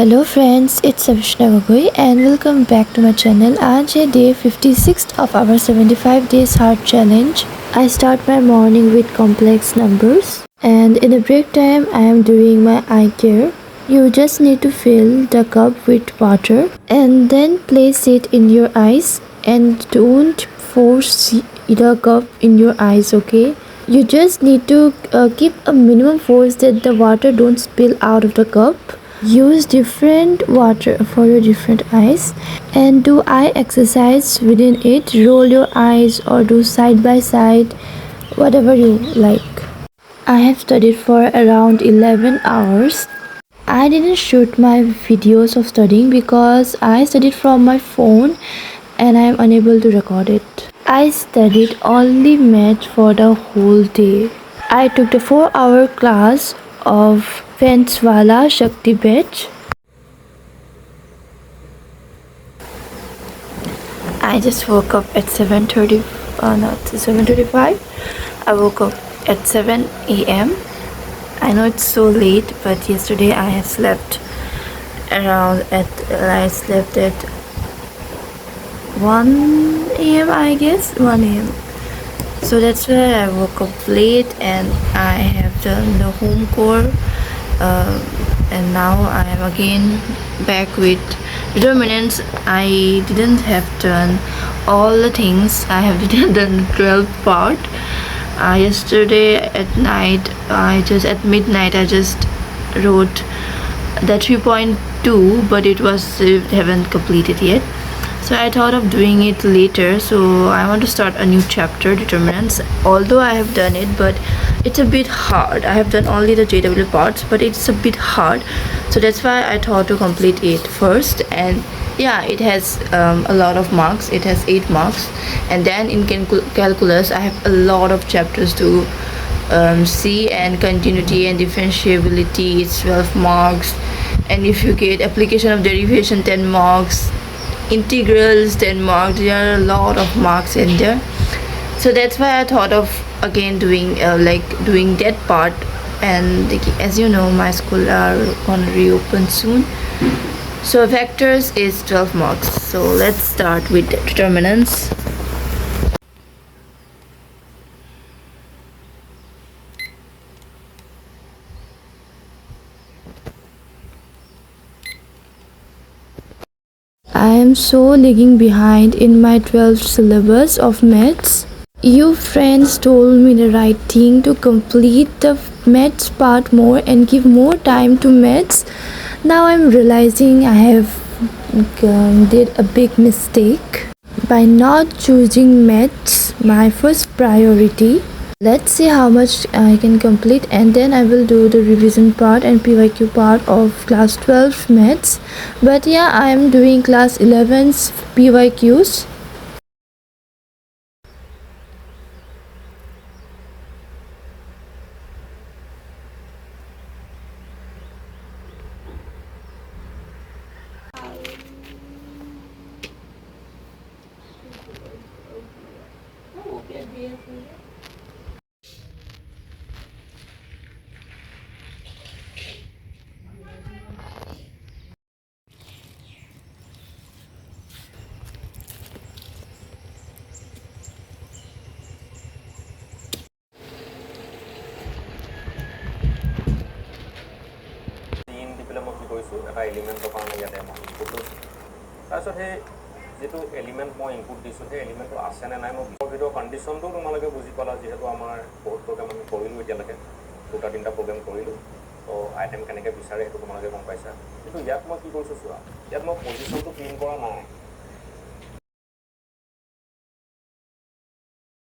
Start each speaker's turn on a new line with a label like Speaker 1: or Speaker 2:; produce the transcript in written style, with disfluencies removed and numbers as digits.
Speaker 1: Hello friends, it's Abismita Gogoi and welcome back to my channel. आज है day 56th of our 75 days heart challenge. I start my morning with complex numbers and in the break time I am doing my eye care. You just need to fill the cup with water and then place it in your eyes and don't force the cup in your eyes, okay? You just need to keep a minimum force that the water don't spill out of the cup. Use different water for your different eyes and do eye exercise within it. Roll your eyes or do side by side, whatever you like. I have studied for around 11 hours. I didn't shoot my videos of studying because I studied from my phone and I am unable to record it. I studied only math for the whole day. I took the 4-hour class of Fenswala Shakti Batch. I just woke up at 7:30, not 7:35. I woke up at 7 a.m. I know it's so late, but yesterday I have slept I slept at 1 a.m. I guess 1 a.m. So that's why I woke up late and I have done the home core. And now I am again back with determinants. I didn't have done all the things. I have done the 12th part. Yesterday at night, at midnight I just wrote the 3.2, but it haven't completed yet. So I thought of doing it later. So I want to start a new chapter, determinants. Although I have done it, but it's a bit hard. I have done only the JW parts, but it's a bit hard. So that's why I thought to complete it first. And yeah, it has a lot of marks. It has 8 marks. And then in calculus, I have a lot of chapters to see, and continuity and differentiability is 12 marks. And if you get application of derivation, 10 marks. Integrals 10 marks. There are a lot of marks in there. So that's why I thought of again doing that part. And as you know, my school are gonna reopen soon, so vectors is 12 marks. So let's start with determinants. I am so lagging behind in my 12th syllabus of maths. You friends told me the right thing to complete the maths part more and give more time to maths. Now I'm realizing I have did a big mistake by not choosing maths my first priority. Let's see how much I can complete, and then I will do the revision part and PYQ part of class 12 maths. But yeah, I am doing class 11's PYQs.
Speaker 2: এটা এলিমেণ্টৰ কাৰণে ইয়াতে মই input লৈছোঁ। তাৰপিছত সেই যিটো element মই input দিছোঁ, সেই এলিমেণ্টটো আছেনে নাই মই ভিডিঅ' কণ্ডিশ্যনটো তোমালোকে বুজি পালা। যিহেতু আমাৰ বহুত প্ৰগ্ৰেম আমি কৰিলোঁ, এতিয়ালৈকে 2-3টা প্ৰগ্ৰেম কৰিলোঁ। তো আইটেম কেনেকৈ বিচাৰে সেইটো তোমালোকে গম পাইছা। কিন্তু ইয়াত মই কি কৰিছোঁ চোৱা, ইয়াত মই পজিশ্যনটো ক্লিন কৰা নাই।